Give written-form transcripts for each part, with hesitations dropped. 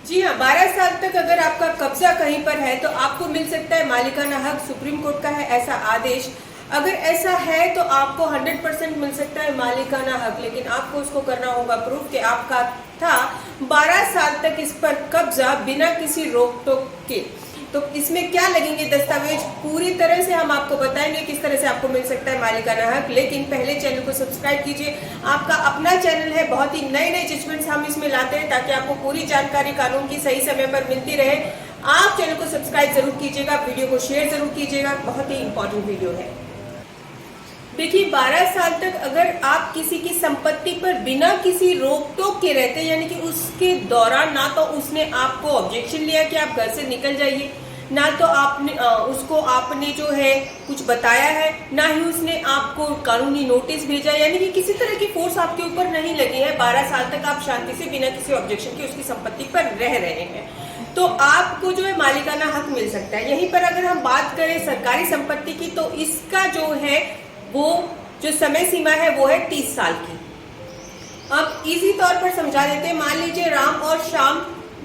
जी हाँ, 12 साल तक अगर आपका कब्जा कहीं पर है तो आपको मिल सकता है मालिकाना हक। सुप्रीम कोर्ट का है ऐसा आदेश। अगर ऐसा है तो आपको 100% मिल सकता है मालिकाना हक, लेकिन आपको उसको करना होगा प्रूफ कि आपका था 12 साल तक इस पर कब्जा बिना किसी रोक टोक के। तो इसमें क्या लगेंगे दस्तावेज, पूरी तरह से हम आपको बताएंगे किस तरह से आपको मिल सकता है मालिकाना हक। लेकिन पहले चैनल को सब्सक्राइब कीजिए। आपका अपना चैनल है, बहुत ही नए नए जजमेंट्स हम इसमें लाते हैं ताकि आपको पूरी जानकारी कानून की सही समय पर मिलती रहे। आप चैनल को सब्सक्राइब जरूर कीजिएगा, वीडियो को शेयर जरूर कीजिएगा, बहुत ही इंपॉर्टेंट वीडियो है। देखिए, 12 साल तक अगर आप किसी की संपत्ति पर बिना किसी रोक टोक के रहते, यानी कि उसके दौरान ना तो उसने आपको ऑब्जेक्शन लिया कि आप घर से निकल जाइए, ना तो आपने जो है कुछ बताया है, ना ही उसने आपको कानूनी नोटिस भेजा, यानी कि किसी तरह की फोर्स आपके ऊपर नहीं लगी है। 12 साल तक आप शांति से बिना किसी ऑब्जेक्शन के उसकी संपत्ति पर रह रहे हैं, तो आपको जो है मालिकाना हक मिल सकता है। यहीं पर अगर हम बात करें सरकारी संपत्ति की, तो इसका जो है वो जो समय सीमा है वो है 30 साल की। अब इजी तौर पर समझा देते हैं। मान लीजिए राम और श्याम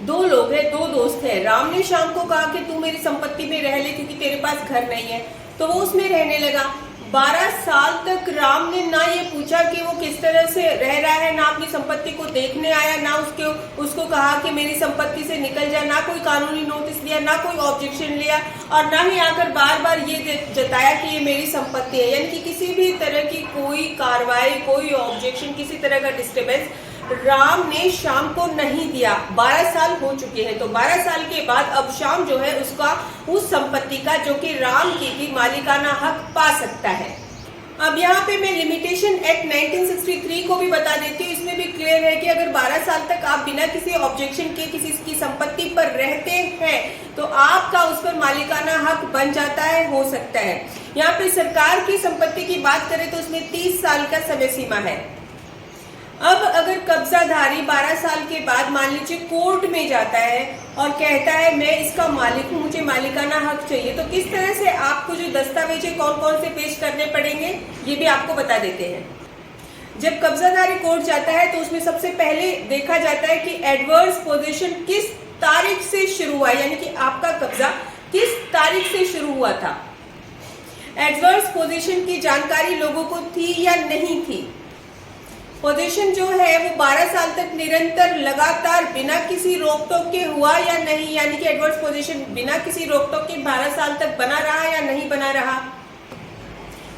दो लोग हैं, दो दोस्त हैं। राम ने श्याम को कहा कि तू मेरी संपत्ति में रह ले क्योंकि तेरे पास घर नहीं है, तो वो उसमें रहने लगा। 12 साल तक राम ने ना ये पूछा कि वो किस तरह से रह रहा है, ना अपनी संपत्ति को देखने आया, ना उसको कहा कि मेरी संपत्ति से निकल जाए, ना कोई कानूनी नोटिस लिया, ना कोई ऑब्जेक्शन लिया, और ना ही आकर बार बार ये जताया कि ये मेरी संपत्ति है। यानी कि किसी भी तरह की कोई कार्रवाई, कोई ऑब्जेक्शन, किसी तरह का डिस्टर्बेंस राम ने श्याम को नहीं दिया। 12 साल हो चुके हैं, तो 12 साल के बाद अब श्याम जो है उसका उस संपत्ति का जो कि राम की थी मालिकाना हक पा सकता है। अब यहाँ पे मैं लिमिटेशन एक्ट 1963 को भी बता देती हूँ। इसमें भी क्लियर है कि अगर 12 साल तक आप बिना किसी ऑब्जेक्शन के किसी की संपत्ति पर रहते हैं तो आपका उस पर मालिकाना हक बन जाता है, हो सकता है। यहाँ पे सरकार की संपत्ति की बात करें तो उसमें 30 साल का समय सीमा है। अब अगर कब्जाधारी 12 साल के बाद मान लीजिए कोर्ट में जाता है और कहता है मैं इसका मालिक हूं, मुझे मालिकाना हक चाहिए, तो किस तरह से आपको जो दस्तावेज कौन कौन से पेश करने पड़ेंगे ये भी आपको बता देते हैं। जब कब्जाधारी कोर्ट जाता है तो उसमें सबसे पहले देखा जाता है कि एडवर्स पोजीशन किस तारीख से शुरू हुआ, यानी कि आपका कब्जा किस तारीख से शुरू हुआ था। एडवर्स पोजीशन की जानकारी लोगों को थी या नहीं थी। पोजीशन जो है वो 12 साल तक निरंतर लगातार बिना किसी रोक टोक के हुआ या नहीं, यानी कि एडवर्स पोजीशन बिना किसी रोक टोक के 12 साल तक बना रहा या नहीं बना रहा।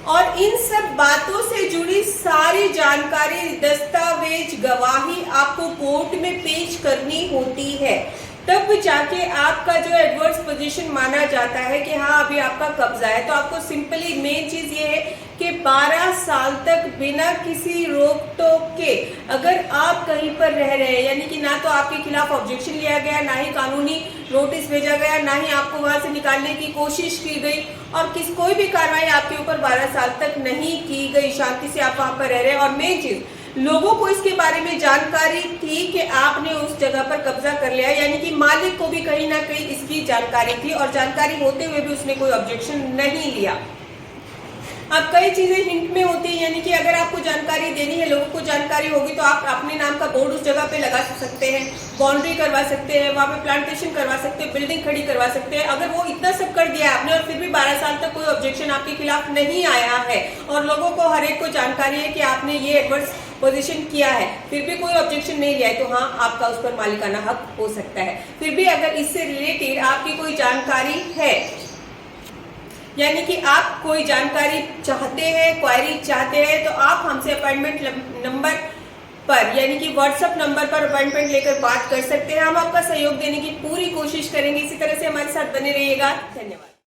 और इन सब बातों से जुड़ी सारी जानकारी, दस्तावेज, गवाही आपको कोर्ट में पेश करनी होती है, तब जाके आपका जो एडवर्स पोजीशन माना जाता है कि हाँ अभी आपका कब्जा है। तो आपको सिंपली मेन चीज ये है कि 12 साल तक बिना किसी रोक टोक के अगर आप कहीं पर रह रहे हैं, यानी कि ना तो आपके खिलाफ ऑब्जेक्शन लिया गया, ना ही कानूनी नोटिस भेजा गया, ना ही आपको वहां से निकालने की कोशिश की गई, और कोई भी कार्रवाई आपके ऊपर 12 साल तक नहीं की गई, शांति से आप वहां पर रह रहे हैं। और मेन चीज, लोगों को इसके बारे में जानकारी थी कि आपने उस जगह पर कब्जा कर लिया, यानी कि मालिक को भी कहीं ना कहीं इसकी जानकारी थी, और जानकारी होते हुए भी उसने कोई ऑब्जेक्शन नहीं लिया। अब कई चीजें हिंट में होती है, यानी कि अगर आपको जानकारी देनी है, लोगों को जानकारी होगी, तो आप अपने नाम का बोर्ड उस जगह पे लगा सकते हैं, बाउंड्री करवा सकते हैं, वहां पे प्लांटेशन करवा सकते हैं, बिल्डिंग खड़ी करवा सकते हैं। अगर वो इतना सब कर दिया आपने और फिर भी 12 साल तक कोई ऑब्जेक्शन आपके खिलाफ नहीं आया है, और लोगों को हर एक को जानकारी है कि आपने ये एडवर्स पोजीशन किया है, फिर भी कोई ऑब्जेक्शन नहीं लिया है, तो हाँ आपका उस पर मालिकाना हक हो सकता है। फिर भी अगर इससे रिलेटेड आपकी कोई जानकारी है, यानी कि आप कोई जानकारी चाहते हैं, क्वेरी चाहते हैं, तो आप हमसे अपॉइंटमेंट नंबर पर, यानी कि व्हाट्सएप नंबर पर अपॉइंटमेंट लेकर बात कर सकते हैं। हम आपका सहयोग देने की पूरी कोशिश करेंगे। इसी तरह से हमारे साथ बने रहिएगा। धन्यवाद।